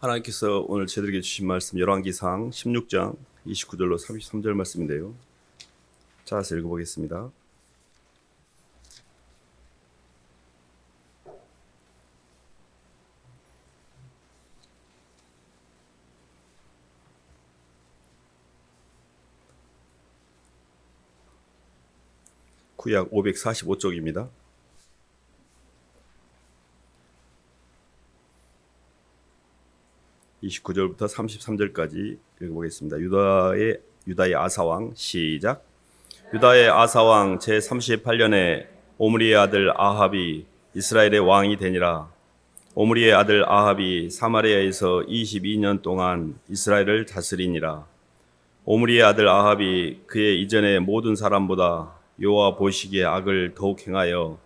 하나님께서 오늘 저희들에게 주신 말씀 열왕기상 16장 29절로 33절 말씀인데요. 자서 읽어보겠습니다. 구약 545쪽입니다. 29절부터 33절까지 읽어보겠습니다. 유다의 아사왕 시작. 유다의 아사왕 제38년에 오므리의 아들 아합이 이스라엘의 왕이 되니라. 오므리의 아들 아합이 사마리아에서 22년 동안 이스라엘을 다스리니라. 오므리의 아들 아합이 그의 이전의 모든 사람보다 여호와 보시기에 악을 더욱 행하여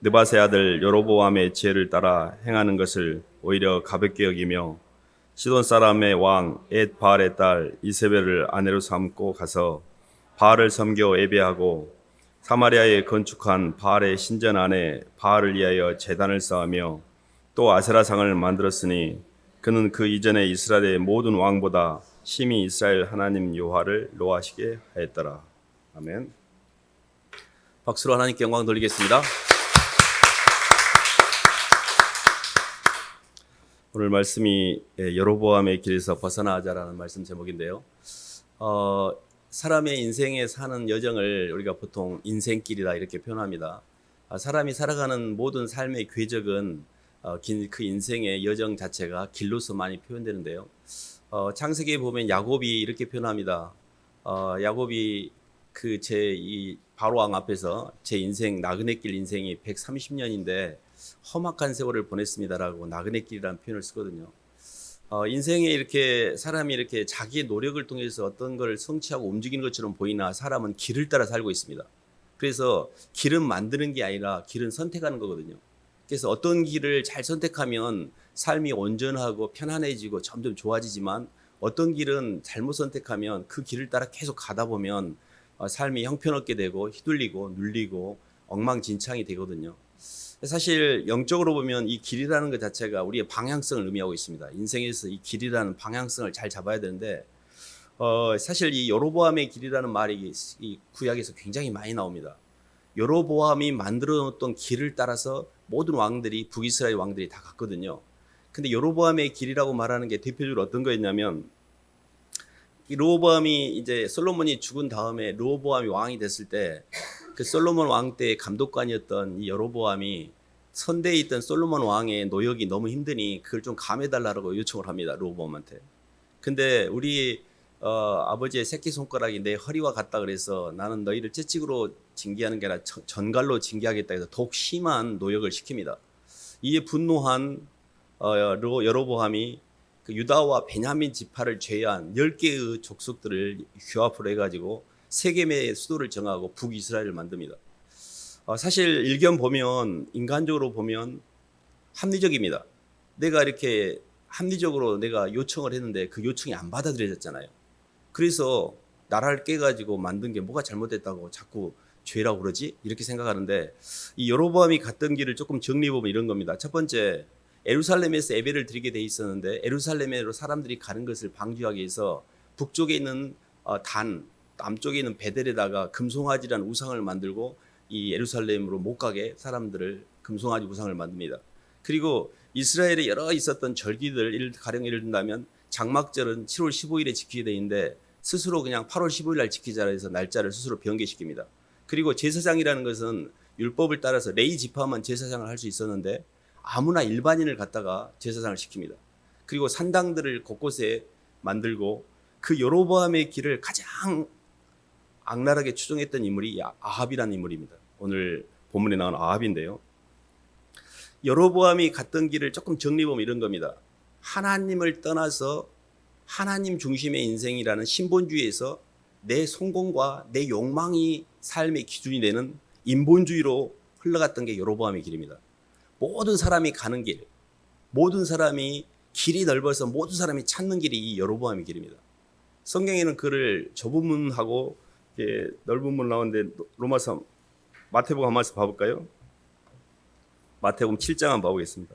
느밧의 아들 여로보암의 지혜를 따라 행하는 것을 오히려 가볍게 여기며 시돈 사람의 왕 엣바알의 딸 이세벨을 아내로 삼고 가서 바알을 섬겨 예배하고 사마리아에 건축한 바알의 신전 안에 바알을 위하여 제단을 쌓으며 또 아세라상을 만들었으니 그는 그 이전에 이스라엘의 모든 왕보다 심히 이스라엘 하나님 여호와를 노하시게 하였더라. 아멘. 박수로 하나님께 영광 돌리겠습니다. 오늘 말씀이 여로보암의 길에서 벗어나자라는 말씀 제목인데요. 사람의 인생에 사는 여정을 우리가 보통 인생길이다 이렇게 표현합니다. 사람이 살아가는 모든 삶의 궤적은 그 인생의 여정 자체가 길로서 많이 표현되는데요. 창세기에 보면 야곱이 이렇게 표현합니다. 야곱이 이 바로왕 앞에서 제 인생 나그네길 인생이 130년인데 험악한 세월을 보냈습니다라고 나그네길이라는 표현을 쓰거든요. 인생에 이렇게 사람이 이렇게 자기의 노력을 통해서 어떤 걸 성취하고 움직이는 것처럼 보이나 사람은 길을 따라 살고 있습니다. 그래서 길은 만드는 게 아니라 길은 선택하는 거거든요. 그래서 어떤 길을 잘 선택하면 삶이 온전하고 편안해지고 점점 좋아지지만 어떤 길은 잘못 선택하면 그 길을 따라 계속 가다 보면 삶이 형편없게 되고 휘둘리고 눌리고 엉망진창이 되거든요. 사실 영적으로 보면 이 길이라는 것 자체가 우리의 방향성을 의미하고 있습니다. 인생에서 이 길이라는 방향성을 잘 잡아야 되는데 사실 이 여로보암의 길이라는 말이 이 구약에서 굉장히 많이 나옵니다. 여로보암이 만들어 놓았던 길을 따라서 모든 왕들이 북이스라엘 왕들이 다 갔거든요. 근데 여로보암의 길이라고 말하는 게 대표적으로 어떤 거였냐면 이 르호보암이 이제 솔로몬이 죽은 다음에 르호보암이 왕이 됐을 때 그 솔로몬 왕 때 감독관이었던 이 여로보암이 선대에 있던 솔로몬 왕의 노역이 너무 힘드니 그걸 좀 감해달라고 요청을 합니다. 르호보암한테. 근데 우리 아버지의 새끼손가락이 내 허리와 같다 그래서 나는 너희를 채찍으로 징계하는 게 아니라 전갈로 징계하겠다 해서 더욱 심한 노역을 시킵니다. 이에 분노한 여로보암이 그 유다와 베냐민 지파를 제외한 10개의 족속들을 규합을 해가지고 세겜의 수도를 정하고 북이스라엘을 만듭니다. 사실 일견 보면 인간적으로 보면 합리적입니다. 내가 이렇게 합리적으로 내가 요청을 했는데 그 요청이 안 받아들여졌잖아요. 그래서 나라를 깨가지고 만든 게 뭐가 잘못됐다고 자꾸 죄라고 그러지? 이렇게 생각하는데 이 여로보암이 갔던 길을 조금 정리해보면 이런 겁니다. 첫 번째, 예루살렘에서 예배를 드리게 돼 있었는데 예루살렘으로 사람들이 가는 것을 방지하기 위해서 북쪽에 있는 남쪽에 있는 베델에다가 금송아지라는 우상을 만들고 이 예루살렘으로 못 가게 사람들을 금송아지 우상을 만듭니다. 그리고 이스라엘에 여러 있었던 절기들 가령 예를 든다면 장막절은 7월 15일에 지키게 돼 있는데 스스로 그냥 8월 15일 날 지키자 해서 날짜를 스스로 변개시킵니다. 그리고 제사장이라는 것은 율법을 따라서 레위 지파만 제사장을 할 수 있었는데 아무나 일반인을 갖다가 제사장을 시킵니다. 그리고 산당들을 곳곳에 만들고 그 여로보암의 길을 가장 악랄하게 추종했던 인물이 아합이라는 인물입니다. 오늘 본문에 나온 아합인데요. 여로보암이 갔던 길을 조금 정리해보면 이런 겁니다. 하나님을 떠나서 하나님 중심의 인생이라는 신본주의에서 내 성공과 내 욕망이 삶의 기준이 되는 인본주의로 흘러갔던 게 여로보암의 길입니다. 모든 사람이 가는 길, 모든 사람이 길이 넓어서 모든 사람이 찾는 길이 이 여로보암의 길입니다. 성경에는 그를 좁은 문하고 넓은 문 나오는데 로마서 마태복음 한 말씀 봐볼까요? 마태복음 7장 한번 봐보겠습니다.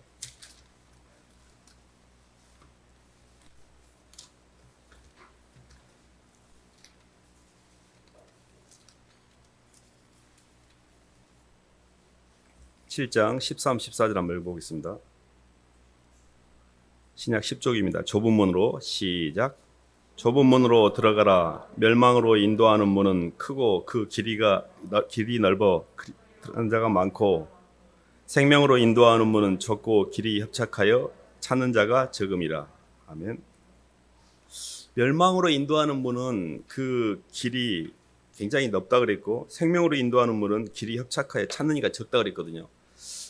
7장 13, 14절 한번 읽어보겠습니다. 신약 10쪽입니다. 좁은 문으로 시작. 좁은 문으로 들어가라. 멸망으로 인도하는 문은 크고 그 길이 넓어 들어가는 자가 많고 생명으로 인도하는 문은 좁고 길이 협착하여 찾는 자가 적음이라. 아멘. 멸망으로 인도하는 문은 그 길이 굉장히 넓다 그랬고 생명으로 인도하는 문은 길이 협착하여 찾는 이가 적다 그랬거든요.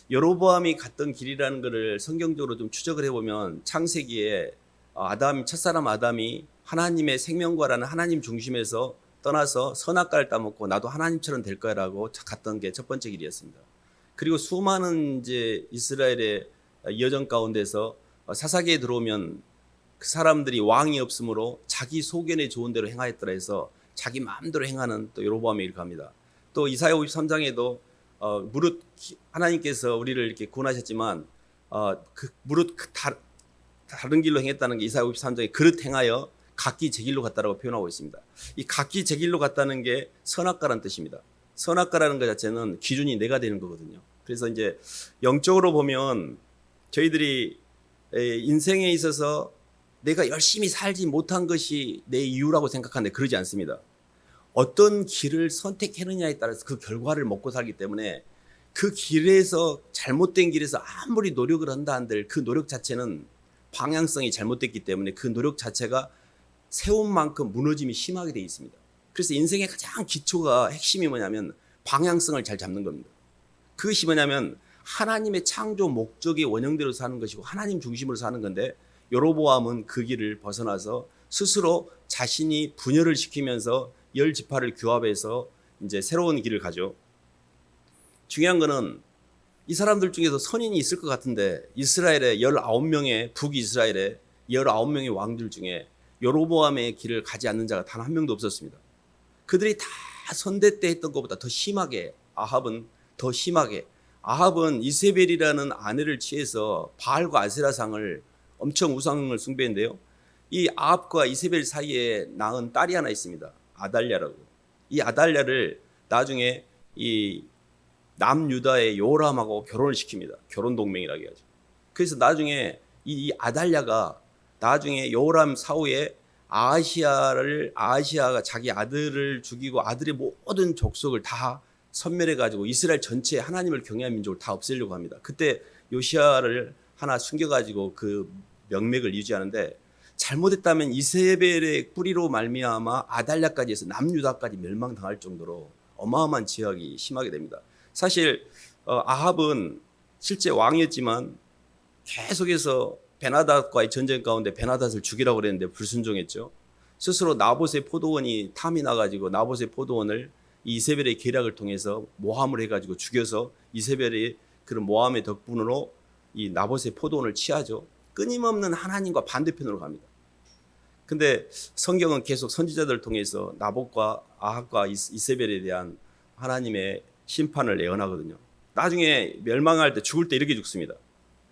여로보암이 갔던 길이라는 것을 성경적으로 좀 추적을 해보면 창세기에 첫사람 아담이 하나님의 생명과라는 하나님 중심에서 떠나서 선악과를 따먹고 나도 하나님처럼 될 거야라고 갔던 게 첫 번째 길이었습니다. 그리고 수많은 이제 이스라엘의 여정 가운데서 사사기에 들어오면 그 사람들이 왕이 없으므로 자기 소견에 좋은 대로 행하였더라 해서 자기 마음대로 행하는 또 여로보암의 일을 갑니다. 또 이사야 53장에도 무릇 하나님께서 우리를 이렇게 구원하셨지만 다른 길로 행했다는 게 이사야 53장에 그릇 행하여 각기 제 길로 갔다라고 표현하고 있습니다. 이 각기 제 길로 갔다는 게 선악과라는 뜻입니다. 선악과라는 것 자체는 기준이 내가 되는 거거든요. 그래서 이제 영적으로 보면 저희들이 인생에 있어서 내가 열심히 살지 못한 것이 내 이유라고 생각하는데 그러지 않습니다. 어떤 길을 선택했느냐에 따라서 그 결과를 먹고 살기 때문에 그 길에서 잘못된 길에서 아무리 노력을 한다 한들 그 노력 자체는 방향성이 잘못됐기 때문에 그 노력 자체가 세운 만큼 무너짐이 심하게 되어 있습니다. 그래서 인생의 가장 기초가 핵심이 뭐냐면 방향성을 잘 잡는 겁니다. 그것이 뭐냐면 하나님의 창조 목적의 원형대로 사는 것이고 하나님 중심으로 사는 건데 여로보암은 그 길을 벗어나서 스스로 자신이 분열을 시키면서 열 지파를 규합해서 이제 새로운 길을 가죠. 중요한 거는 이 사람들 중에서 선인이 있을 것 같은데 이스라엘의 19명의 북이스라엘의 19명의 왕들 중에 여로보암의 길을 가지 않는 자가 단 한 명도 없었습니다. 그들이 다 선대 때 했던 것보다 더 심하게 아합은 이세벨이라는 아내를 취해서 바알과 아세라상을 엄청 우상을 숭배했는데요. 이 아합과 이세벨 사이에 낳은 딸이 하나 있습니다. 아달랴라고. 이 아달랴를 나중에 이 남유다의 요람하고 결혼을 시킵니다. 결혼 동맹이라고 하죠. 그래서 나중에 이 아달랴가 나중에 요람 사후에 아하시아가 자기 아들을 죽이고 아들의 모든 족속을 다 섬멸해 가지고 이스라엘 전체에 하나님을 경외한 민족을 다 없애려고 합니다. 그때 요시아를 하나 숨겨 가지고 그 명맥을 유지하는데 잘못했다면 이세벨의 뿌리로 말미암아 아달랴까지 해서 남유다까지 멸망당할 정도로 어마어마한 지역이 심하게 됩니다. 사실 아합은 실제 왕이었지만 계속해서 베나닷과의 전쟁 가운데 베나닷을 죽이라고 그랬는데 불순종했죠. 스스로 나봇의 포도원이 탐이 나가지고 나봇의 포도원을 이세벨의 계략을 통해서 모함을 해가지고 죽여서 이세벨의 그런 모함의 덕분으로 이 나봇의 포도원을 취하죠. 끊임없는 하나님과 반대편으로 갑니다. 근데 성경은 계속 선지자들을 통해서 나봇과 아합과 이세벨에 대한 하나님의 심판을 예언하거든요. 나중에 멸망할 때 죽을 때 이렇게 죽습니다.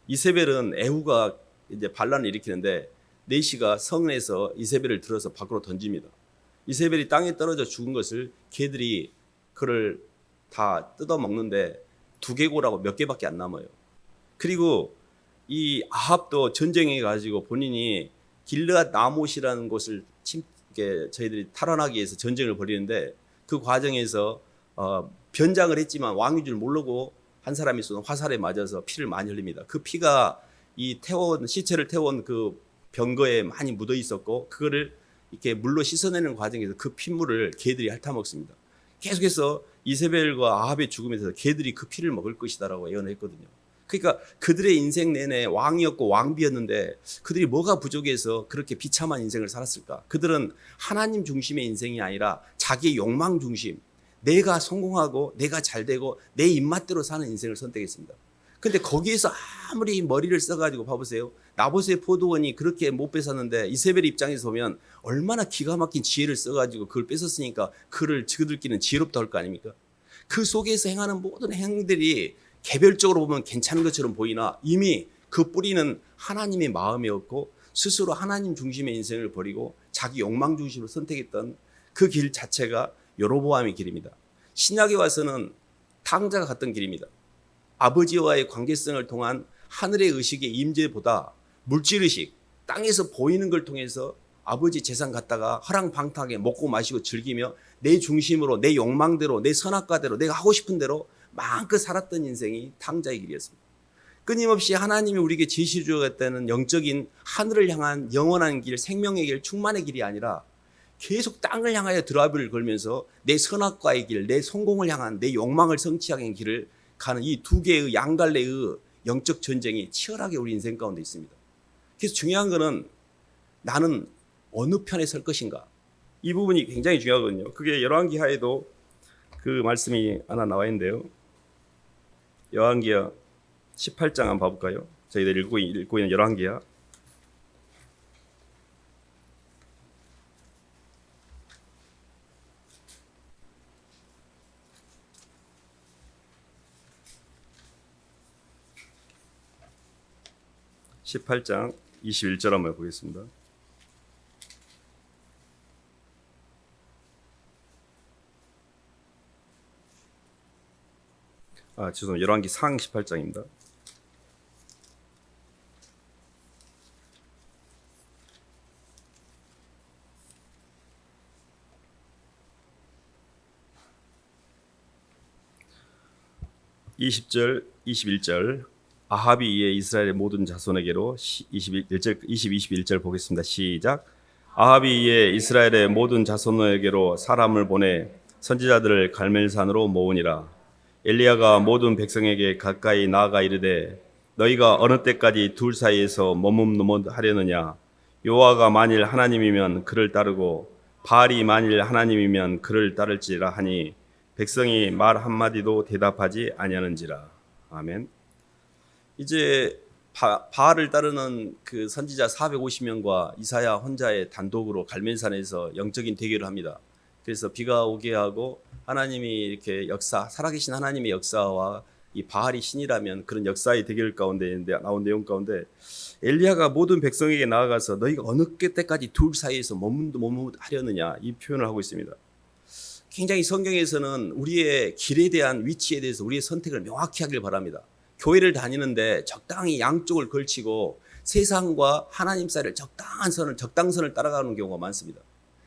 이세벨은 에후가 이제 반란을 일으키는데 네시가 성에서 이세벨을 들어서 밖으로 던집니다. 이세벨이 땅에 떨어져 죽은 것을 개들이 그를 다 뜯어 먹는데 두개골하고 몇 개밖에 안 남아요. 그리고 이 아합도 전쟁해 가지고 본인이 길르앗 나못이라는 곳을 저희들이 탈환하기 위해서 전쟁을 벌이는데 그 과정에서 변장을 했지만 왕인 줄 모르고 한 사람이 쏘는 화살에 맞아서 피를 많이 흘립니다. 그 피가 이 시체를 태운 그 병거에 많이 묻어 있었고 그거를 이렇게 물로 씻어내는 과정에서 그 핏물을 개들이 핥아먹습니다. 계속해서 이세벨과 아합의 죽음에서 개들이 그 피를 먹을 것이다라고 예언했거든요. 그러니까 그들의 인생 내내 왕이었고 왕비였는데 그들이 뭐가 부족해서 그렇게 비참한 인생을 살았을까? 그들은 하나님 중심의 인생이 아니라 자기의 욕망 중심, 내가 성공하고 내가 잘되고 내 입맛대로 사는 인생을 선택했습니다. 근데 거기에서 아무리 머리를 써가지고 봐보세요. 나봇의 포도원이 그렇게 못 뺏었는데 이세벨 입장에서 보면 얼마나 기가 막힌 지혜를 써가지고 그걸 뺏었으니까 그들끼리는 지혜롭다 할 거 아닙니까? 그 속에서 행하는 모든 행들이 개별적으로 보면 괜찮은 것처럼 보이나 이미 그 뿌리는 하나님의 마음이었고 스스로 하나님 중심의 인생을 버리고 자기 욕망 중심으로 선택했던 그 길 자체가 여로보암의 길입니다. 신약에 와서는 탕자가 갔던 길입니다. 아버지와의 관계성을 통한 하늘의 의식의 임재보다 물질의식, 땅에서 보이는 걸 통해서 아버지 재산 갖다가 허랑방탕하게 먹고 마시고 즐기며 내 중심으로 내 욕망대로 내 선악과대로 내가 하고 싶은 대로 마음껏 살았던 인생이 탕자의 길이었습니다. 끊임없이 하나님이 우리에게 제시해 주었다는 영적인 하늘을 향한 영원한 길, 생명의 길, 충만의 길이 아니라 계속 땅을 향하여 드라이브를 걸면서 내 선악과의 길, 내 성공을 향한 내 욕망을 성취하는 길을 가는 이 두 개의 양갈래의 영적 전쟁이 치열하게 우리 인생 가운데 있습니다. 그래서 중요한 거는 나는 어느 편에 설 것인가. 이 부분이 굉장히 중요하거든요. 그게 열왕기하에도 그 말씀이 하나 나와 있는데요. 열왕기하 18장 한번 봐볼까요? 저희들 읽고 있는 열왕기하 18장 21절 한번 보겠습니다. 죄송합니다. 열왕기 상 18장입니다. (20절) (21절) 아합이 이에 이스라엘의 모든 자손에게로 21절 보겠습니다. 시작. 아합이 이에 이스라엘의 모든 자손에게로 사람을 보내 선지자들을 갈멜산으로 모으니라. 엘리야가 모든 백성에게 가까이 나아가 이르되 너희가 어느 때까지 둘 사이에서 머뭇머뭇하려느냐. 여호와가 만일 하나님이면 그를 따르고 바알이 만일 하나님이면 그를 따를지라 하니 백성이 말 한마디도 대답하지 아니하는지라. 아멘. 이제 바알을 따르는 그 선지자 450명과 이사야 혼자의 단독으로 갈멜산에서 영적인 대결을 합니다. 그래서 비가 오게 하고 하나님이 이렇게 살아계신 하나님의 역사와 이 바알이 신이라면 그런 역사의 대결 가운데 나온 내용 가운데 엘리야가 모든 백성에게 나아가서 너희가 어느 때까지 둘 사이에서 머뭇하려느냐 이 표현을 하고 있습니다. 굉장히 성경에서는 우리의 길에 대한 위치에 대해서 우리의 선택을 명확히 하길 바랍니다. 교회를 다니는데 적당히 양쪽을 걸치고 세상과 하나님 사이를 적당선을 따라가는 경우가 많습니다.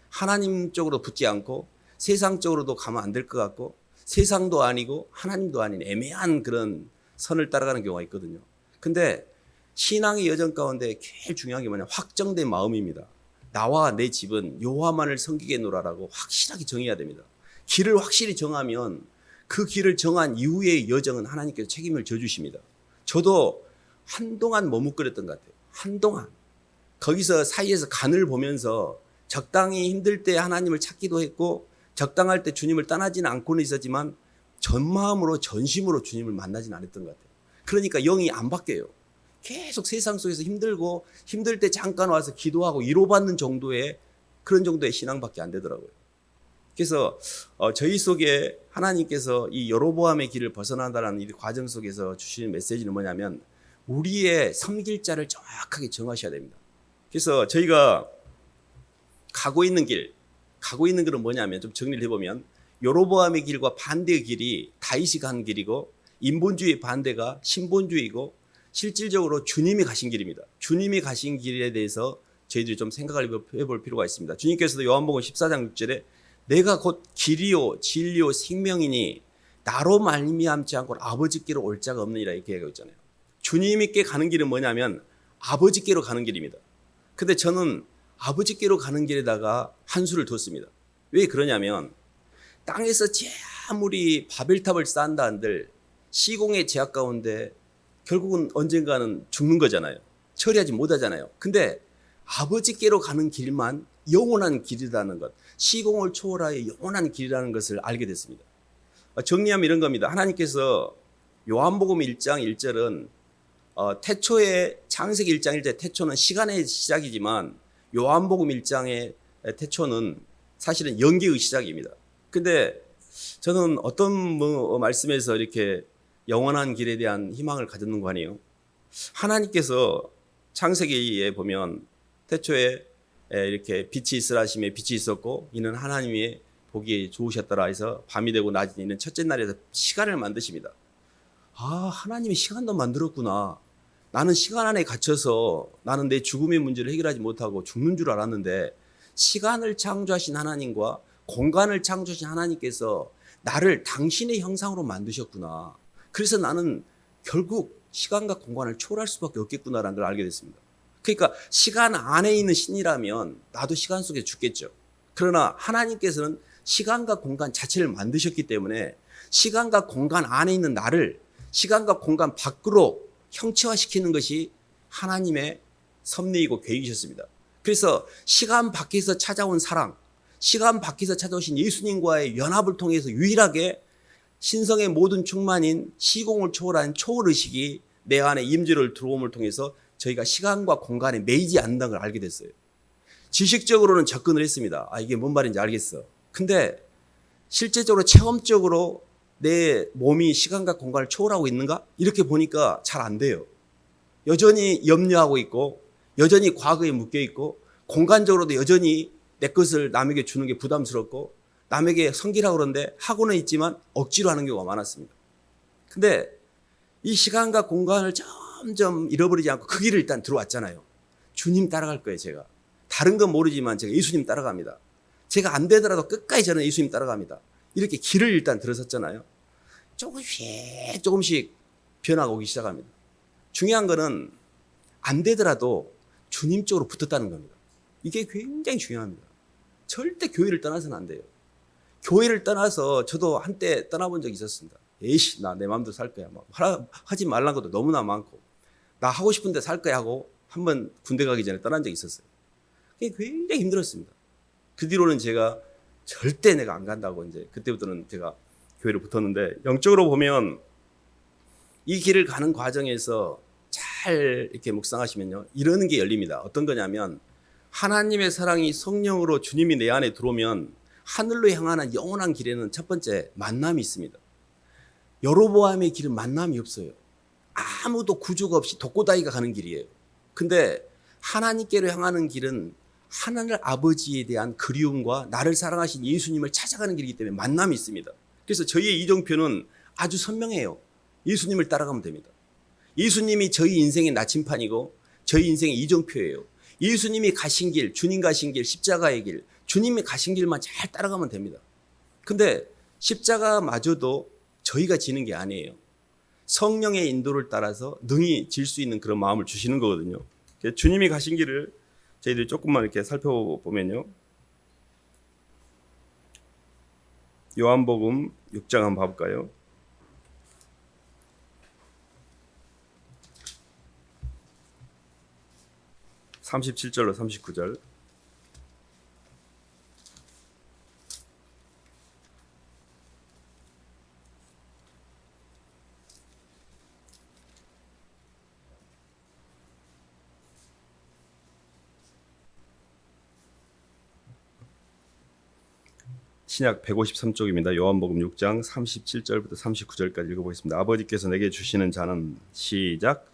하나님 쪽으로 붙지 않고 세상 쪽으로도 가면 안 될 것 같고 세상도 아니고 하나님도 아닌 애매한 그런 선을 따라가는 경우가 있거든요. 근데 신앙의 여정 가운데 제일 중요한 게 뭐냐, 확정된 마음입니다. 나와 내 집은 여호와만을 섬기겠노라라고 확실하게 정해야 됩니다. 길을 확실히 정하면 그 길을 정한 이후의 여정은 하나님께서 책임을 져주십니다. 저도 한동안 머뭇거렸던 것 같아요. 한동안 거기서 사이에서 간을 보면서 적당히 힘들 때 하나님을 찾기도 했고 적당할 때 주님을 떠나지는 않고는 있었지만 전마음으로 전심으로 주님을 만나지는 않았던 것 같아요. 그러니까 영이 안 바뀌어요. 계속 세상 속에서 힘들고 힘들 때 잠깐 와서 기도하고 위로받는 정도의 그런 정도의 신앙밖에 안 되더라고요. 그래서 저희 속에 하나님께서 이 여로보암의 길을 벗어난다는 이 과정 속에서 주시는 메시지는 뭐냐면 우리의 섬길 자를 정확하게 정하셔야 됩니다. 그래서 저희가 가고 있는 길은 뭐냐면 좀 정리를 해보면 여로보암의 길과 반대의 길이 다윗이 간 길이고 인본주의 반대가 신본주의고 실질적으로 주님이 가신 길입니다. 주님이 가신 길에 대해서 저희들이 좀 생각을 해볼 필요가 있습니다. 주님께서도 요한복음 14장 6절에 내가 곧 길이요 진리요 생명이니 나로 말미암지 않고 아버지께로 올 자가 없느니라 이렇게 얘기하고 있잖아요. 주님께 가는 길은 뭐냐면 아버지께로 가는 길입니다. 근데 저는 아버지께로 가는 길에다가 한 수를 뒀습니다. 왜 그러냐면 땅에서 아무리 바벨탑을 쌓는다 한들 시공의 제약 가운데 결국은 언젠가는 죽는 거잖아요. 처리하지 못하잖아요. 근데 아버지께로 가는 길만 영원한 길이라는 것, 시공을 초월하여 영원한 길이라는 것을 알게 됐습니다. 정리하면 이런 겁니다. 하나님께서 요한복음 1장 1절은 태초에 창세기 1장 1절 태초는 시간의 시작이지만 요한복음 1장의 태초는 사실은 연계의 시작입니다. 근데 저는 어떤 말씀에서 이렇게 영원한 길에 대한 희망을 가졌는 거 아니에요? 하나님께서 창세기에 보면 태초에 이렇게 빛이 있으라 하심에 빛이 있었고 이는 하나님의 보기에 좋으셨더라 해서 밤이 되고 낮이 있는 첫째 날에서 시간을 만드십니다. 하나님이 시간도 만들었구나. 나는 시간 안에 갇혀서 나는 내 죽음의 문제를 해결하지 못하고 죽는 줄 알았는데, 시간을 창조하신 하나님과 공간을 창조하신 하나님께서 나를 당신의 형상으로 만드셨구나. 그래서 나는 결국 시간과 공간을 초월할 수밖에 없겠구나라는 걸 알게 됐습니다. 그러니까 시간 안에 있는 신이라면 나도 시간 속에 죽겠죠. 그러나 하나님께서는 시간과 공간 자체를 만드셨기 때문에 시간과 공간 안에 있는 나를 시간과 공간 밖으로 형체화시키는 것이 하나님의 섭리이고 계획이셨습니다. 그래서 시간 밖에서 찾아온 사랑, 시간 밖에서 찾아오신 예수님과의 연합을 통해서 유일하게 신성의 모든 충만인 시공을 초월한 초월의식이 내 안에 임재를 들어옴을 통해서 저희가 시간과 공간에 매이지 않는다는 걸 알게 됐어요. 지식적으로는 접근을 했습니다. 이게 뭔 말인지 알겠어. 근데 실제적으로 체험적으로 내 몸이 시간과 공간을 초월하고 있는가? 이렇게 보니까 잘 안 돼요. 여전히 염려하고 있고 여전히 과거에 묶여 있고 공간적으로도 여전히 내 것을 남에게 주는 게 부담스럽고 남에게 섬기라고 그러는데 하고는 있지만 억지로 하는 경우가 많았습니다. 근데 이 시간과 공간을 점점 잃어버리지 않고 그 길을 일단 들어왔잖아요. 주님 따라갈 거예요, 제가. 다른 건 모르지만 제가 예수님 따라갑니다. 제가 안 되더라도 끝까지 저는 예수님 따라갑니다. 이렇게 길을 일단 들어섰잖아요. 조금씩 변화가 오기 시작합니다. 중요한 거는 안 되더라도 주님 쪽으로 붙었다는 겁니다. 이게 굉장히 중요합니다. 절대 교회를 떠나서는 안 돼요. 교회를 떠나서 저도 한때 떠나본 적이 있었습니다. 에이씨, 나 내 마음대로 살 거야. 하지 말란 것도 너무나 많고, 나 하고 싶은데 살 거야 하고 한번 군대 가기 전에 떠난 적이 있었어요. 그게 굉장히 힘들었습니다. 그 뒤로는 제가 절대 내가 안 간다고 이제 그때부터는 제가 교회를 붙었는데, 영적으로 보면 이 길을 가는 과정에서 잘 이렇게 묵상하시면요, 이러는 게 열립니다. 어떤 거냐면 하나님의 사랑이 성령으로 주님이 내 안에 들어오면 하늘로 향하는 영원한 길에는 첫 번째 만남이 있습니다. 여로보암의 길은 만남이 없어요. 아무도 구조가 없이 독고다이가 가는 길이에요. 근데 하나님께로 향하는 길은 하나님 아버지에 대한 그리움과 나를 사랑하신 예수님을 찾아가는 길이기 때문에 만남이 있습니다. 그래서 저희의 이정표는 아주 선명해요. 예수님을 따라가면 됩니다. 예수님이 저희 인생의 나침판이고 저희 인생의 이정표예요. 예수님이 가신 길, 주님 가신 길, 십자가의 길, 주님이 가신 길만 잘 따라가면 됩니다. 근데 십자가마저도 저희가 지는 게 아니에요. 성령의 인도를 따라서 능히 질 수 있는 그런 마음을 주시는 거거든요. 주님이 가신 길을 저희들이 조금만 이렇게 살펴보면요, 요한복음 6장 한번 봐볼까요? (37절로 39절) 신약 153쪽입니다. 요한복음 6장 37절부터 39절까지 읽어보겠습니다. 아버지께서 내게 주시는 자는, 시작.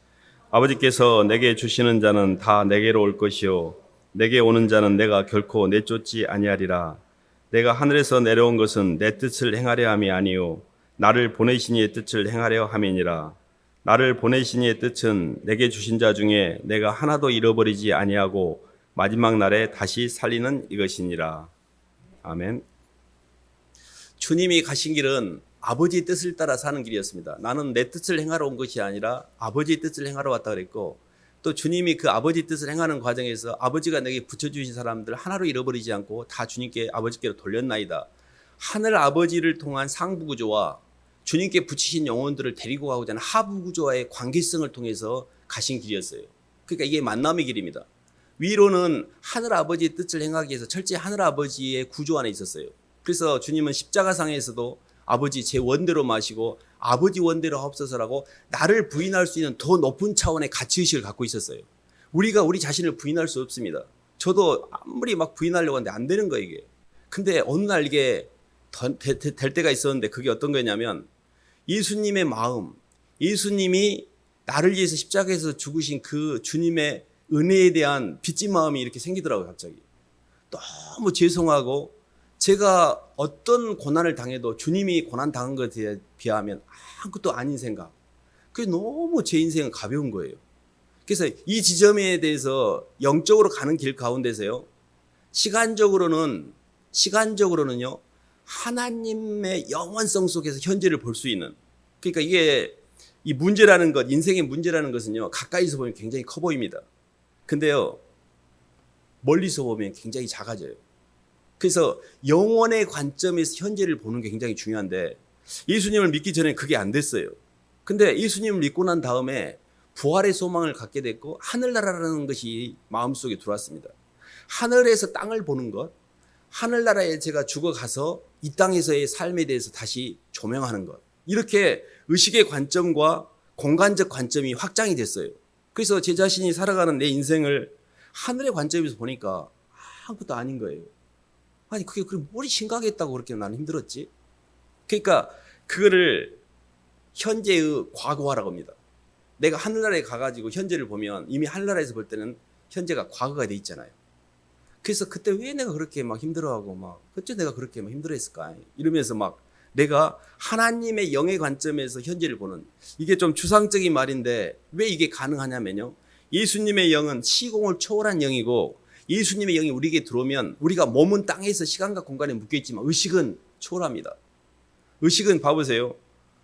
아버지께서 내게 주시는 자는 다 내게로 올 것이요 내게 오는 자는 내가 결코 내쫓지 아니하리라. 내가 하늘에서 내려온 것은 내 뜻을 행하려 함이 아니요 나를 보내신 이의 뜻을 행하려 함이니라. 나를 보내신 이의 뜻은 내게 주신 자 중에 내가 하나도 잃어버리지 아니하고 마지막 날에 다시 살리는 이것이니라. 아멘. 주님이 가신 길은 아버지의 뜻을 따라 사는 길이었습니다. 나는 내 뜻을 행하러 온 것이 아니라 아버지의 뜻을 행하러 왔다 그랬고, 또 주님이 그 아버지의 뜻을 행하는 과정에서 아버지가 내게 붙여주신 사람들 하나로 잃어버리지 않고 다 주님께, 아버지께로 돌렸나이다. 하늘 아버지를 통한 상부 구조와 주님께 붙이신 영혼들을 데리고 가고자 하는 하부 구조와의 관계성을 통해서 가신 길이었어요. 그러니까 이게 만남의 길입니다. 위로는 하늘 아버지의 뜻을 행하기 위해서 철저히 하늘 아버지의 구조 안에 있었어요. 그래서 주님은 십자가상에서도 아버지 제 원대로 마시고 아버지 원대로 하옵소서라고 나를 부인할 수 있는 더 높은 차원의 가치의식을 갖고 있었어요. 우리가 우리 자신을 부인할 수 없습니다. 저도 아무리 막 부인하려고 하는데 안 되는 거예요, 이게. 근데 어느 날 이게 될 때가 있었는데, 그게 어떤 거냐면 예수님의 마음, 예수님이 나를 위해서 십자가에서 죽으신 그 주님의 은혜에 대한 빚진 마음이 이렇게 생기더라고요, 갑자기. 너무 죄송하고, 제가 어떤 고난을 당해도 주님이 고난 당한 것에 비하면 아무것도 아닌 생각. 그게 너무 제 인생은 가벼운 거예요. 그래서 이 지점에 대해서 영적으로 가는 길 가운데서요. 시간적으로는요. 하나님의 영원성 속에서 현재를 볼 수 있는. 그러니까 이게 이 문제라는 것, 인생의 문제라는 것은요. 가까이서 보면 굉장히 커 보입니다. 근데요. 멀리서 보면 굉장히 작아져요. 그래서 영원의 관점에서 현재를 보는 게 굉장히 중요한데 예수님을 믿기 전에 그게 안 됐어요. 근데 예수님을 믿고 난 다음에 부활의 소망을 갖게 됐고 하늘나라라는 것이 마음속에 들어왔습니다. 하늘에서 땅을 보는 것, 하늘나라에 제가 죽어가서 이 땅에서의 삶에 대해서 다시 조명하는 것. 이렇게 의식의 관점과 공간적 관점이 확장이 됐어요. 그래서 제 자신이 살아가는 내 인생을 하늘의 관점에서 보니까 아무것도 아닌 거예요. 아니 그게 뭘 심각했다고 그렇게 나는 힘들었지? 그러니까 그거를 현재의 과거화라고 합니다. 내가 하늘나라에 가가지고 현재를 보면 이미 하늘나라에서 볼 때는 현재가 과거가 돼 있잖아요. 그래서 그때 왜 내가 그렇게 막 힘들어하고 막 어째 내가 그렇게 막 힘들어했을까 이러면서 막 내가 하나님의 영의 관점에서 현재를 보는 이게 좀 추상적인 말인데 왜 이게 가능하냐면요. 예수님의 영은 시공을 초월한 영이고 예수님의 영이 우리에게 들어오면 우리가 몸은 땅에서 시간과 공간에 묶여 있지만 의식은 초월합니다. 의식은 봐보세요.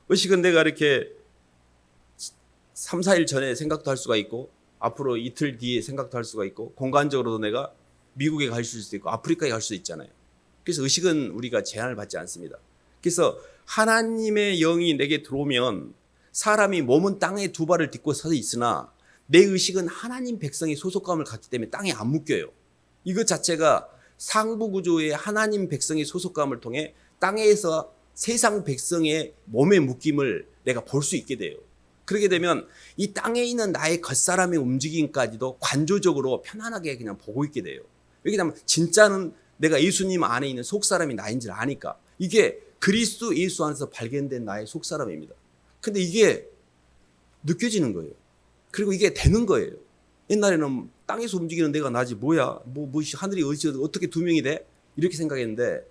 의식은 내가 이렇게 3, 4일 전에 생각도 할 수가 있고 앞으로 이틀 뒤에 생각도 할 수가 있고 공간적으로도 내가 미국에 갈 수도 있고 아프리카에 갈 수도 있잖아요. 그래서 의식은 우리가 제한을 받지 않습니다. 그래서 하나님의 영이 내게 들어오면 사람이 몸은 땅에 두 발을 딛고 서 있으나 내 의식은 하나님 백성의 소속감을 갖기 때문에 땅에 안 묶여요. 이것 자체가 상부 구조의 하나님 백성의 소속감을 통해 땅에서 세상 백성의 몸의 묶임을 내가 볼 수 있게 돼요. 그렇게 되면 이 땅에 있는 나의 겉사람의 움직임까지도 관조적으로 편안하게 그냥 보고 있게 돼요. 왜냐하면 진짜는 내가 예수님 안에 있는 속사람이 나인 줄 아니까. 이게 그리스도 예수 안에서 발견된 나의 속사람입니다. 근데 이게 느껴지는 거예요. 그리고 이게 되는 거예요. 옛날에는 땅에서 움직이는 내가 나지 뭐야 하늘이 어떻게 두 명이 돼? 이렇게 생각했는데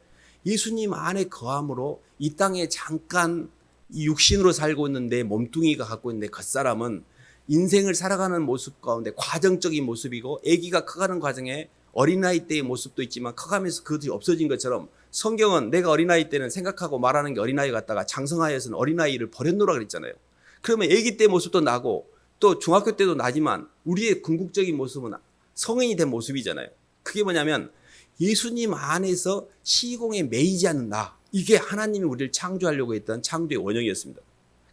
예수님 안에 거함으로 이 땅에 잠깐 이 육신으로 살고 있는 내 몸뚱이가 갖고 있는 내 겉사람은 인생을 살아가는 모습 가운데 과정적인 모습이고 아기가 커가는 과정에 어린아이 때의 모습도 있지만 커가면서 그것이 없어진 것처럼 성경은 내가 어린아이 때는 생각하고 말하는 게 어린아이 같다가 장성하여서는 어린아이를 버렸노라 그랬잖아요. 그러면 아기 때 모습도 나고 또 중학교 때도 나지만 우리의 궁극적인 모습은 성인이 된 모습이잖아요. 그게 뭐냐면 예수님 안에서 시공에 매이지 않는 나. 이게 하나님이 우리를 창조하려고 했던 창조의 원형이었습니다.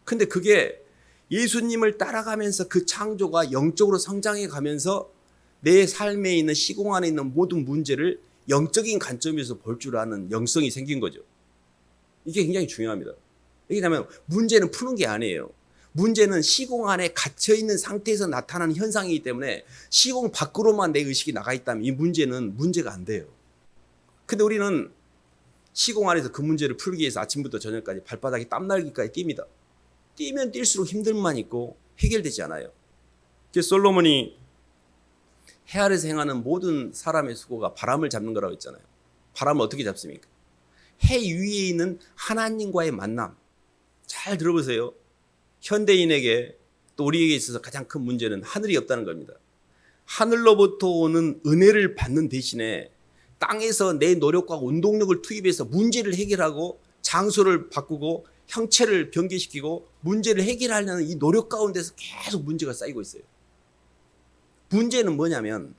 근데 그게 예수님을 따라가면서 그 창조가 영적으로 성장해 가면서 내 삶에 있는 시공 안에 있는 모든 문제를 영적인 관점에서 볼 줄 아는 영성이 생긴 거죠. 이게 굉장히 중요합니다. 왜냐하면 문제는 푸는 게 아니에요. 문제는 시공 안에 갇혀있는 상태에서 나타나는 현상이기 때문에 시공 밖으로만 내 의식이 나가 있다면 이 문제는 문제가 안 돼요. 근데 우리는 시공 안에서 그 문제를 풀기 위해서 아침부터 저녁까지 발바닥에 땀날기까지 뜁니다. 뛰면 뛸수록 힘듦만 있고 해결되지 않아요. 그래서 솔로몬이 해 아래에서 행하는 모든 사람의 수고가 바람을 잡는 거라고 했잖아요. 바람을 어떻게 잡습니까? 해 위에 있는 하나님과의 만남. 잘 들어보세요. 현대인에게 또 우리에게 있어서 가장 큰 문제는 하늘이 없다는 겁니다. 하늘로부터 오는 은혜를 받는 대신에 땅에서 내 노력과 운동력을 투입해서 문제를 해결하고 장소를 바꾸고 형체를 변개시키고 문제를 해결하려는 이 노력 가운데서 계속 문제가 쌓이고 있어요. 문제는 뭐냐면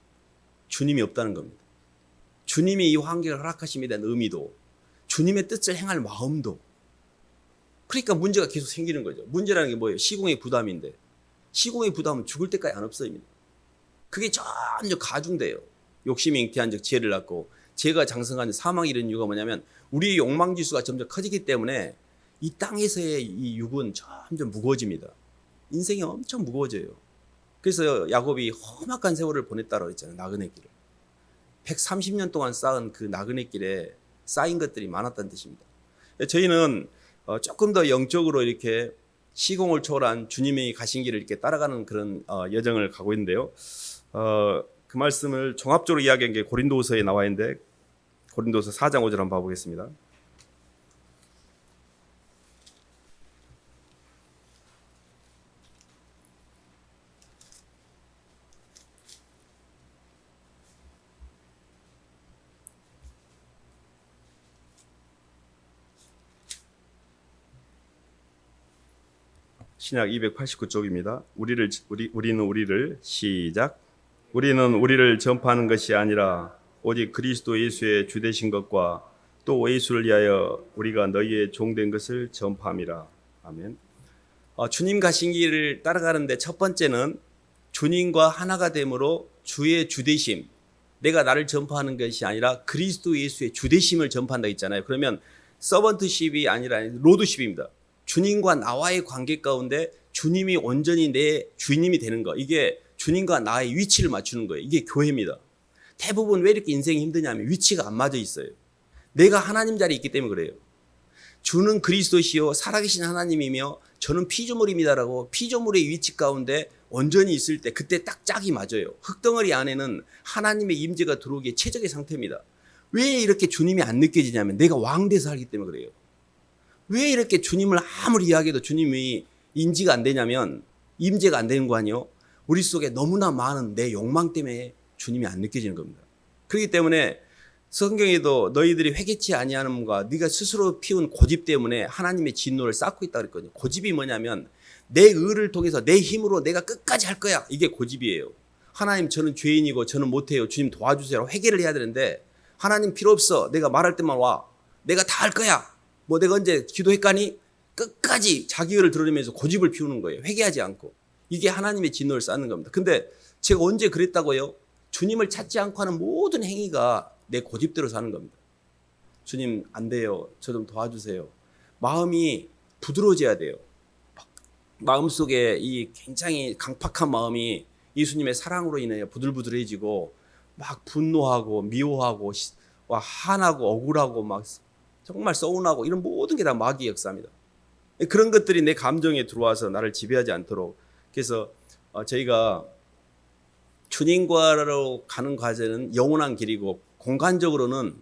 주님이 없다는 겁니다. 주님이 이 환경을 허락하심에 대한 의미도 주님의 뜻을 행할 마음도 그러니까 문제가 계속 생기는 거죠. 문제라는 게 뭐예요? 시공의 부담인데 시공의 부담은 죽을 때까지 안 없어집니다. 그게 점점 가중돼요. 욕심이 잉태한 즉 지혜를 낳고 죄가 장성한 사망이 이런 이유가 뭐냐면 우리의 욕망지수가 점점 커지기 때문에 이 땅에서의 이 육은 점점 무거워집니다. 인생이 엄청 무거워져요. 그래서 야곱이 험악한 세월을 보냈다고 했잖아요. 나그네 길을. 130년 동안 쌓은 그 나그네 길에 쌓인 것들이 많았다는 뜻입니다. 저희는 조금 더 영적으로 이렇게 시공을 초월한 주님의 가신 길을 이렇게 따라가는 그런 여정을 가고 있는데요. 그 말씀을 종합적으로 이야기한 게 고린도후서에 나와 있는데 고린도후서 4장 5절 한번 봐보겠습니다. 신약 289쪽입니다. 우리는 우리를 시작. 우리는 우리를 전파하는 것이 아니라 오직 그리스도 예수의 주 되신 것과 또 예수를 위하여 우리가 너희의 종된 것을 전파함이라. 아멘. 주님 가신 길을 따라가는데 첫 번째는 주님과 하나가 됨으로 주의 주되심, 내가 나를 전파하는 것이 아니라 그리스도 예수의 주되심을 전파한다 했잖아요. 그러면 서번트십이 아니라 로드십입니다. 주님과 나와의 관계 가운데 주님이 온전히 내 주님이 되는 거, 이게 주님과 나의 위치를 맞추는 거예요. 이게 교회입니다. 대부분 왜 이렇게 인생이 힘드냐면 위치가 안 맞아 있어요. 내가 하나님 자리에 있기 때문에 그래요. 주는 그리스도시요 살아계신 하나님이며 저는 피조물입니다라고 피조물의 위치 가운데 온전히 있을 때 그때 딱 짝이 맞아요. 흙덩어리 안에는 하나님의 임재가 들어오기에 최적의 상태입니다. 왜 이렇게 주님이 안 느껴지냐면 내가 왕돼서 살기 때문에 그래요. 왜 이렇게 주님을 아무리 이야기해도 주님이 인지가 안 되냐면 임재가 안 되는 거 아니에요. 우리 속에 너무나 많은 내 욕망 때문에 주님이 안 느껴지는 겁니다. 그렇기 때문에 성경에도 너희들이 회개치 아니하는가 네가 스스로 피운 고집 때문에 하나님의 진노를 쌓고 있다 그랬거든요. 고집이 뭐냐면 내 의를 통해서 내 힘으로 내가 끝까지 할 거야. 이게 고집이에요. 하나님 저는 죄인이고 저는 못해요. 주님 도와주세요. 회개를 해야 되는데 하나님 필요 없어. 내가 말할 때만 와. 내가 다 할 거야. 뭐 내가 언제 기도했가니? 끝까지 자기 의를 드러내면서 고집을 피우는 거예요. 회개하지 않고. 이게 하나님의 진노를 쌓는 겁니다. 근데 제가 언제 그랬다고요? 주님을 찾지 않고 하는 모든 행위가 내 고집대로 사는 겁니다. 주님 안 돼요. 저 좀 도와주세요. 마음이 부드러워져야 돼요. 마음속에 이 굉장히 강팍한 마음이 예수님의 사랑으로 인해 부들부들해지고 막 분노하고 미워하고 화나고 억울하고 막 정말 서운하고 이런 모든 게 다 마귀의 역사입니다. 그런 것들이 내 감정에 들어와서 나를 지배하지 않도록. 그래서 저희가 주님과로 가는 과제는 영원한 길이고 공간적으로는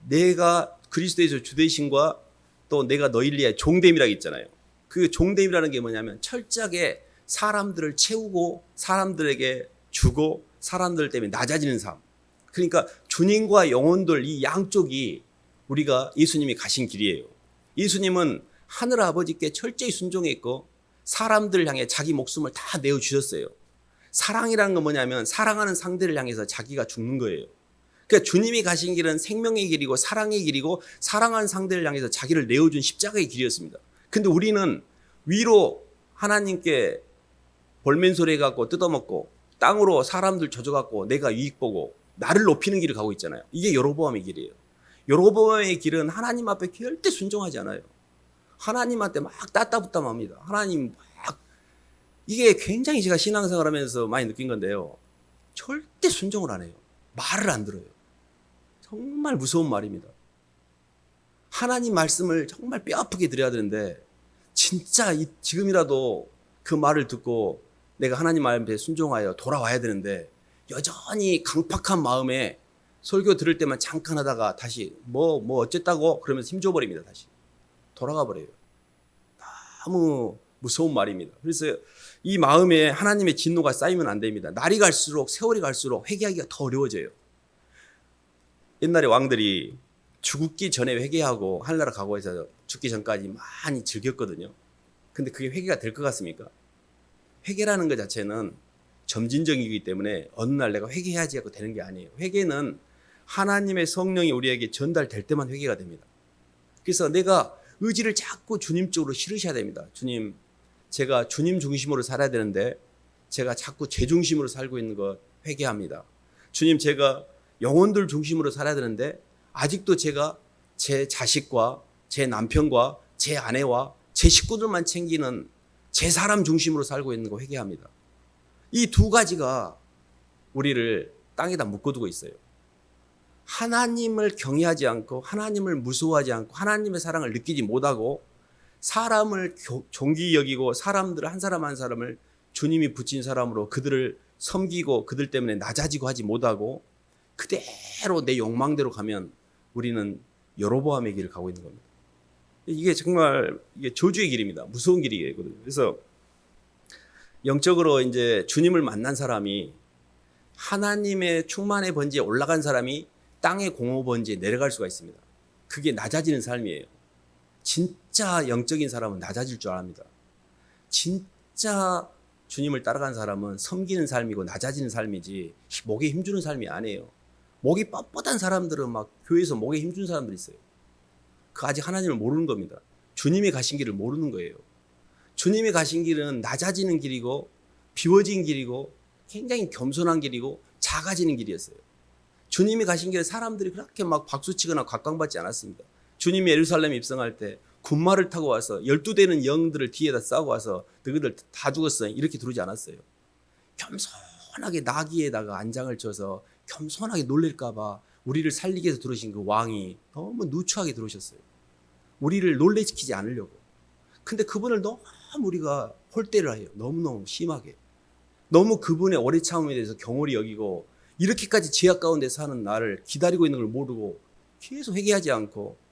내가 그리스도에서 주되심과 또 내가 너희를 위해 종됨이라고 있잖아요. 그 종됨이라는 게 뭐냐면 철저하게 사람들을 채우고 사람들에게 주고 사람들 때문에 낮아지는 삶. 그러니까 주님과 영혼들 이 양쪽이 우리가 예수님이 가신 길이에요. 예수님은 하늘 아버지께 철저히 순종했고 사람들을 향해 자기 목숨을 다 내어주셨어요. 사랑이라는 건 뭐냐면 사랑하는 상대를 향해서 자기가 죽는 거예요. 그러니까 주님이 가신 길은 생명의 길이고 사랑의 길이고 사랑하는 상대를 향해서 자기를 내어준 십자가의 길이었습니다. 근데 우리는 위로 하나님께 볼멘소리 해갖고 뜯어먹고 땅으로 사람들 젖어갖고 내가 이익 보고 나를 높이는 길을 가고 있잖아요. 이게 여로보암의 길이에요. 여로보암의 길은 하나님 앞에 절대 순종하지 않아요. 하나님한테 막 따따붙담합니다. 하나님 막 이게 굉장히 제가 신앙생활하면서 많이 느낀 건데요. 절대 순종을 안 해요. 말을 안 들어요. 정말 무서운 말입니다. 하나님 말씀을 정말 뼈아프게 드려야 되는데 진짜 지금이라도 그 말을 듣고 내가 하나님 말에 순종하여 돌아와야 되는데 여전히 강팍한 마음에 설교 들을 때만 잠깐 하다가 다시 뭐 어쨌다고 그러면서 힘줘버립니다. 다시 돌아가 버려요. 너무 무서운 말입니다. 그래서 이 마음에 하나님의 진노가 쌓이면 안 됩니다. 날이 갈수록 세월이 갈수록 회개하기가 더 어려워져요. 옛날에 왕들이 죽기 전에 회개하고 하늘나라 가고 해서 죽기 전까지 많이 즐겼거든요. 근데 그게 회개가 될 것 같습니까? 회개라는 것 자체는 점진적이기 때문에 어느 날 내가 회개해야지 하고 되는 게 아니에요. 회개는 하나님의 성령이 우리에게 전달될 때만 회개가 됩니다. 그래서 내가 의지를 자꾸 주님 쪽으로 실으셔야 됩니다. 주님, 제가 주님 중심으로 살아야 되는데 제가 자꾸 제 중심으로 살고 있는 것 회개합니다. 주님, 제가 영혼들 중심으로 살아야 되는데 아직도 제가 제 자식과 제 남편과 제 아내와 제 식구들만 챙기는 제 사람 중심으로 살고 있는 거 회개합니다. 이 두 가지가 우리를 땅에다 묶어두고 있어요. 하나님을 경외하지 않고 하나님을 무서워하지 않고 하나님의 사랑을 느끼지 못하고 사람을 존귀 여기고 사람들 한 사람 한 사람을 주님이 붙인 사람으로 그들을 섬기고 그들 때문에 낮아지고 하지 못하고 그대로 내 욕망대로 가면 우리는 여로보암의 길을 가고 있는 겁니다. 이게 정말 이게 저주의 길입니다. 무서운 길이거든요. 그래서 영적으로 이제 주님을 만난 사람이 하나님의 충만의 번지에 올라간 사람이 땅의 공허 번지에 내려갈 수가 있습니다. 그게 낮아지는 삶이에요. 진짜 영적인 사람은 낮아질 줄 압니다. 진짜 주님을 따라가는 사람은 섬기는 삶이고 낮아지는 삶이지 목에 힘주는 삶이 아니에요. 목이 뻣뻣한 사람들은 막 교회에서 목에 힘준 사람들이 있어요. 그 아직 하나님을 모르는 겁니다. 주님이 가신 길을 모르는 거예요. 주님이 가신 길은 낮아지는 길이고 비워진 길이고 굉장히 겸손한 길이고 작아지는 길이었어요. 주님이 가신 길에 사람들이 그렇게 막 박수치거나 각광받지 않았습니다. 주님이 예루살렘에 입성할 때 군마를 타고 와서 12대는 영들을 뒤에다 싸고 와서 너희들 다 죽었어 이렇게 들어오지 않았어요. 겸손하게 나귀에다가 안장을 쳐서 겸손하게 놀랄까 봐 우리를 살리기 위해서 들어오신 그 왕이 너무 누추하게 들어오셨어요. 우리를 놀래키지 않으려고. 근데 그분을 너무 우리가 홀대를 해요. 너무너무 심하게. 너무 그분의 오래 참음에 대해서 경홀히 여기고 이렇게까지 죄악 가운데 사는 나를 기다리고 있는 걸 모르고 계속 회개하지 않고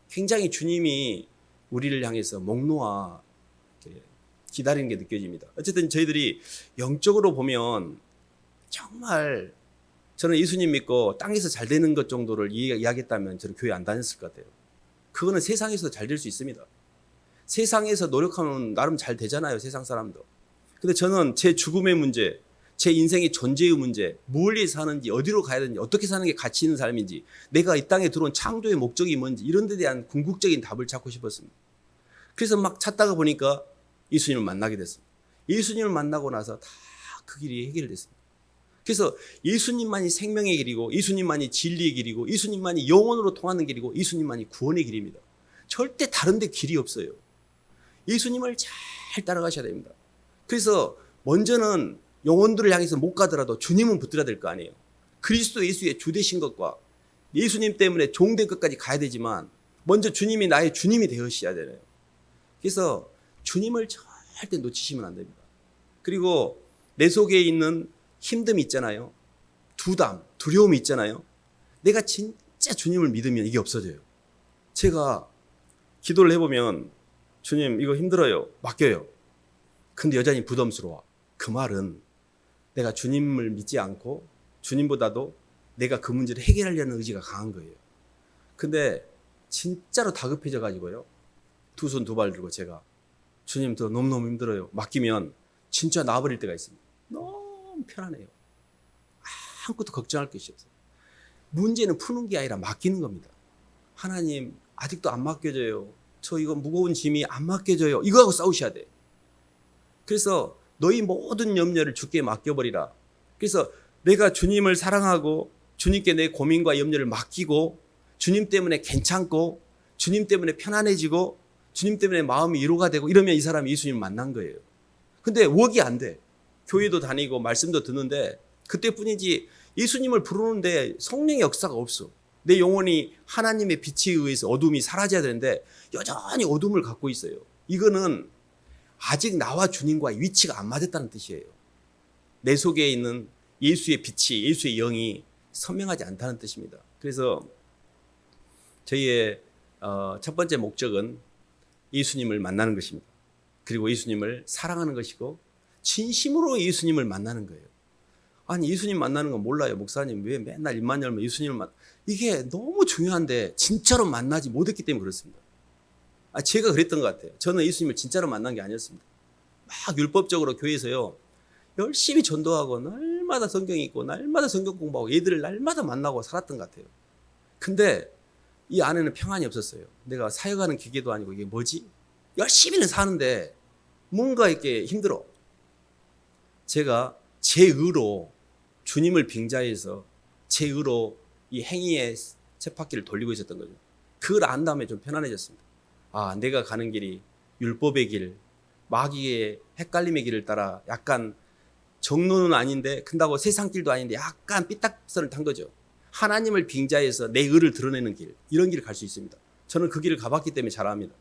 굉장히 주님이 우리를 향해서 목 놓아 기다리는 게 느껴집니다. 어쨌든 저희들이 영적으로 보면 정말 저는 예수님 믿고 땅에서 잘 되는 것 정도를 이야기했다면 저는 교회 안 다녔을 것 같아요. 그거는 세상에서 잘 될 수 있습니다. 세상에서 노력하면 나름 잘 되잖아요. 세상 사람도. 근데 저는 제 죽음의 문제, 제 인생의 존재의 문제, 뭘 위해 사는지, 어디로 가야 되는지, 어떻게 사는 게 가치 있는 삶인지, 내가 이 땅에 들어온 창조의 목적이 뭔지 이런 데 대한 궁극적인 답을 찾고 싶었습니다. 그래서 막 찾다가 보니까 예수님을 만나게 됐습니다. 예수님을 만나고 나서 다 그 길이 해결됐습니다. 그래서 예수님만이 생명의 길이고 예수님만이 진리의 길이고 예수님만이 영원으로 통하는 길이고 예수님만이 구원의 길입니다. 절대 다른 데 길이 없어요. 예수님을 잘 따라가셔야 됩니다. 그래서 먼저는 영혼들을 향해서 못 가더라도 주님은 붙들어야 될 거 아니에요. 그리스도 예수의 주 되신 것과 예수님 때문에 종된 것까지 가야 되지만 먼저 주님이 나의 주님이 되으셔야 되네요. 그래서 주님을 절대 놓치시면 안 됩니다. 그리고 내 속에 있는 힘듦이 있잖아요. 두담, 두려움이 있잖아요. 내가 진짜 주님을 믿으면 이게 없어져요. 제가 기도를 해보면 주님 이거 힘들어요. 맡겨요. 근데 여전히 부담스러워. 그 말은 내가 주님을 믿지 않고 주님보다도 내가 그 문제를 해결하려는 의지가 강한 거예요. 근데 진짜로 다급해져 가지고요. 두 손 두 발 들고 제가 주님 저 너무너무 힘들어요. 맡기면 진짜 나아버릴 때가 있습니다. 너무 편안해요. 아무것도 걱정할 것이 없어요. 문제는 푸는 게 아니라 맡기는 겁니다. 하나님 아직도 안 맡겨져요. 저 이거 무거운 짐이 안 맡겨져요. 이거하고 싸우셔야 돼. 그래서 너희 모든 염려를 주께 맡겨버리라. 그래서 내가 주님을 사랑하고 주님께 내 고민과 염려를 맡기고 주님 때문에 괜찮고 주님 때문에 편안해지고 주님 때문에 마음이 위로가 되고 이러면 이 사람이 예수님을 만난 거예요. 근데 웍이 안 돼. 교회도 다니고 말씀도 듣는데 그때뿐이지 예수님을 부르는데 성령의 역사가 없어. 내 영혼이 하나님의 빛에 의해서 어둠이 사라져야 되는데 여전히 어둠을 갖고 있어요. 이거는 아직 나와 주님과의 위치가 안 맞았다는 뜻이에요. 내 속에 있는 예수의 빛이, 예수의 영이 선명하지 않다는 뜻입니다. 그래서 저희의 첫 번째 목적은 예수님을 만나는 것입니다. 그리고 예수님을 사랑하는 것이고 진심으로 예수님을 만나는 거예요. 아니 예수님 만나는 건 몰라요. 목사님 왜 맨날 입만 열면 예수님을 이게 너무 중요한데 진짜로 만나지 못했기 때문에 그렇습니다. 제가 그랬던 것 같아요. 저는 예수님을 진짜로 만난 게 아니었습니다. 막 율법적으로 교회에서요. 열심히 전도하고 날마다 성경 읽고 날마다 성경 공부하고 얘들을 날마다 만나고 살았던 것 같아요. 근데 이 안에는 평안이 없었어요. 내가 사역하는 기계도 아니고 이게 뭐지? 열심히는 사는데 뭔가 이렇게 힘들어. 제가 제 의로 주님을 빙자해서 제 의로 이 행위의 쳇바퀴를 돌리고 있었던 거죠. 그걸 안 다음에 좀 편안해졌습니다. 내가 가는 길이 율법의 길, 마귀의 헷갈림의 길을 따라 약간 정로는 아닌데 근다고 세상 길도 아닌데 약간 삐딱선을 탄 거죠. 하나님을 빙자해서 내 의를 드러내는 길, 이런 길을 갈 수 있습니다. 저는 그 길을 가봤기 때문에 잘 압니다.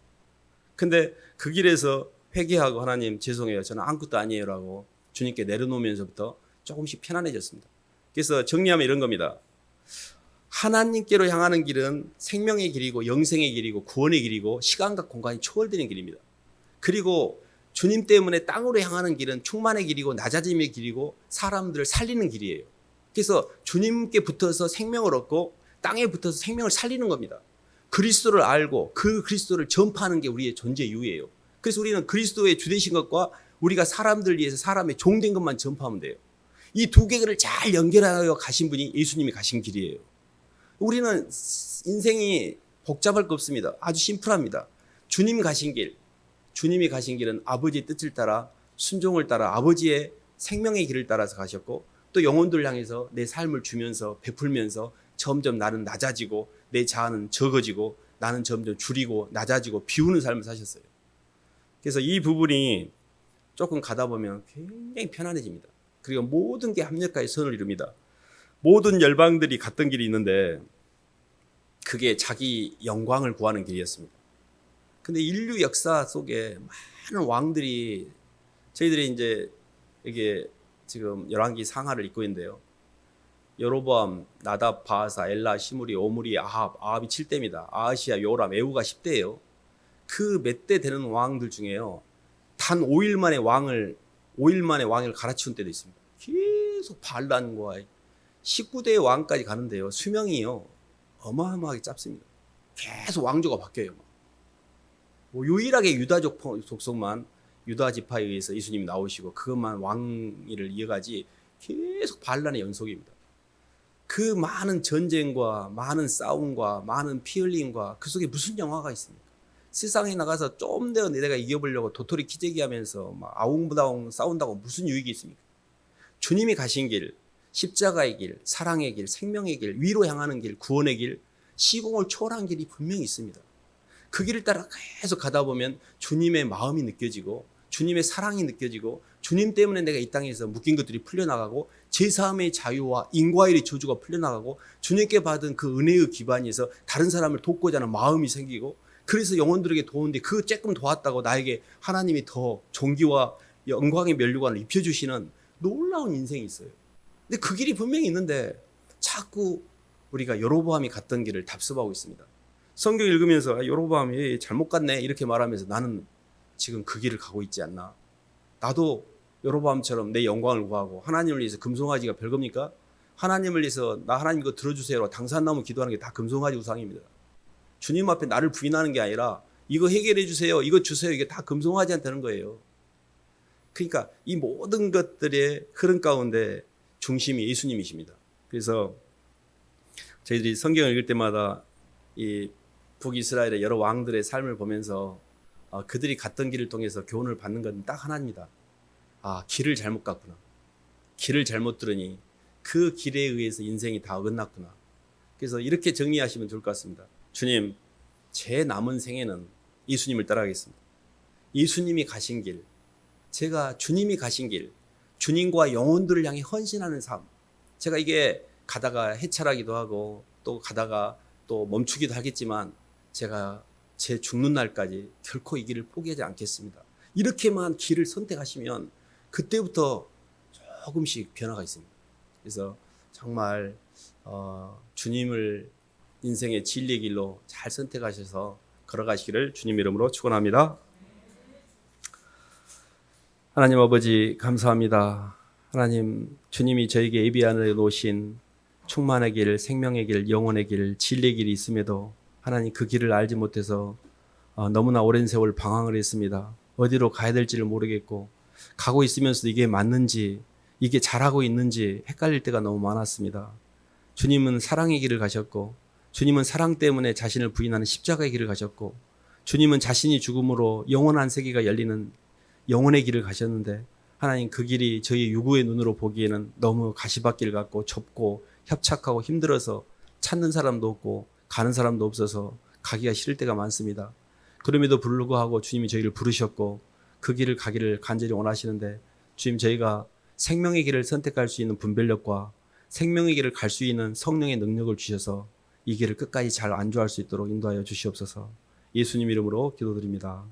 근데 그 길에서 회개하고 하나님 죄송해요. 저는 아무것도 아니에요라고 주님께 내려놓으면서부터 조금씩 편안해졌습니다. 그래서 정리하면 이런 겁니다. 하나님께로 향하는 길은 생명의 길이고 영생의 길이고 구원의 길이고 시간과 공간이 초월되는 길입니다. 그리고 주님 때문에 땅으로 향하는 길은 충만의 길이고 낮아짐의 길이고 사람들을 살리는 길이에요. 그래서 주님께 붙어서 생명을 얻고 땅에 붙어서 생명을 살리는 겁니다. 그리스도를 알고 그 그리스도를 전파하는 게 우리의 존재 이유예요. 그래서 우리는 그리스도의 주되신 것과 우리가 사람들 위해서 사람의 종된 것만 전파하면 돼요. 이 두 개를 잘 연결하여 가신 분이 예수님이 가신 길이에요. 우리는 인생이 복잡할 거 없습니다. 아주 심플합니다. 주님이 가신 길은 아버지의 뜻을 따라 순종을 따라 아버지의 생명의 길을 따라서 가셨고, 또 영혼들 향해서 내 삶을 주면서 베풀면서 점점 나는 낮아지고 내 자아는 적어지고 나는 점점 줄이고 낮아지고 비우는 삶을 사셨어요. 그래서 이 부분이 조금 가다 보면 굉장히 편안해집니다. 그리고 모든 게 합력하여 선을 이룹니다. 모든 열방들이 갔던 길이 있는데 그게 자기 영광을 구하는 길이었습니다. 근데 인류 역사 속에 많은 왕들이, 저희들이 이제 이게 지금 열왕기 상하를 읽고 있는데요. 여로보암, 나답, 바하사, 엘라, 시므리, 오므리, 아합이 7대입니다. 아하시아, 요람, 에후가 10대예요. 그 몇 대 되는 왕들 중에요, 단 5일 만에 왕을 갈아치운 때도 있습니다. 계속 반란과 19대 왕까지 가는데요, 수명이요 어마어마하게 짧습니다. 계속 왕조가 바뀌어요. 유일하게 유다족 속속만 유다 지파에 의해서 예수님이 나오시고 그것만 왕위를 이어가지 계속 반란의 연속입니다. 그 많은 전쟁과 많은 싸움과 많은 피 흘림과 그 속에 무슨 영화가 있습니까? 세상에 나가서 좀 더 내가 이겨보려고 도토리 키재기 하면서 막 아웅부다웅 싸운다고 무슨 유익이 있습니까? 주님이 가신 길, 십자가의 길, 사랑의 길, 생명의 길, 위로 향하는 길, 구원의 길, 시공을 초월한 길이 분명히 있습니다. 그 길을 따라 계속 가다 보면 주님의 마음이 느껴지고 주님의 사랑이 느껴지고 주님 때문에 내가 이 땅에서 묶인 것들이 풀려나가고 제사함의 자유와 인과일의 저주가 풀려나가고 주님께 받은 그 은혜의 기반에서 다른 사람을 돕고자 하는 마음이 생기고, 그래서 영혼들에게 도우는데 그 조금 도왔다고 나에게 하나님이 더 존귀와 영광의 면류관을 입혀주시는 놀라운 인생이 있어요. 근데 그 길이 분명히 있는데 자꾸 우리가 여로보암이 갔던 길을 답습하고 있습니다. 성경 읽으면서 여로보암이 잘못 갔네 이렇게 말하면서 나는 지금 그 길을 가고 있지 않나? 나도 여로보암처럼 내 영광을 구하고 하나님을 위해서 금송아지가 별겁니까? 하나님을 위해서 나 하나님 이거 들어주세요 당산나무 기도하는 게 다 금송아지 우상입니다. 주님 앞에 나를 부인하는 게 아니라 이거 해결해 주세요, 이거 주세요, 이게 다 금송아지한테 하는 거예요. 그러니까 이 모든 것들의 흐름 가운데 중심이 예수님이십니다. 그래서 저희들이 성경을 읽을 때마다 이 북이스라엘의 여러 왕들의 삶을 보면서 그들이 갔던 길을 통해서 교훈을 받는 건 딱 하나입니다. 길을 잘못 갔구나. 길을 잘못 들으니 그 길에 의해서 인생이 다 어긋났구나. 그래서 이렇게 정리하시면 좋을 것 같습니다. 주님, 제 남은 생에는 예수님을 따라가겠습니다. 예수님이 가신 길, 제가 주님이 가신 길, 주님과 영혼들을 향해 헌신하는 삶. 제가 이게 가다가 해찰하기도 하고 또 가다가 또 멈추기도 하겠지만 제가 제 죽는 날까지 결코 이 길을 포기하지 않겠습니다. 이렇게만 길을 선택하시면 그때부터 조금씩 변화가 있습니다. 그래서 정말 주님을 인생의 진리의 길로 잘 선택하셔서 걸어가시기를 주님 이름으로 축원합니다. 하나님 아버지 감사합니다. 하나님, 주님이 저에게 예비하여 놓으신 충만의 길, 생명의 길, 영혼의 길, 진리의 길이 있음에도 하나님 그 길을 알지 못해서 너무나 오랜 세월 방황을 했습니다. 어디로 가야 될지를 모르겠고 가고 있으면서도 이게 맞는지 이게 잘하고 있는지 헷갈릴 때가 너무 많았습니다. 주님은 사랑의 길을 가셨고 주님은 사랑 때문에 자신을 부인하는 십자가의 길을 가셨고 주님은 자신이 죽음으로 영원한 세계가 열리는 영혼의 길을 가셨는데 하나님 그 길이 저희 유구의 눈으로 보기에는 너무 가시밭길 같고 좁고 협착하고 힘들어서 찾는 사람도 없고 가는 사람도 없어서 가기가 싫을 때가 많습니다. 그럼에도 불구하고 주님이 저희를 부르셨고 그 길을 가기를 간절히 원하시는데 주님, 저희가 생명의 길을 선택할 수 있는 분별력과 생명의 길을 갈 수 있는 성령의 능력을 주셔서 이 길을 끝까지 잘 안주할 수 있도록 인도하여 주시옵소서. 예수님 이름으로 기도드립니다.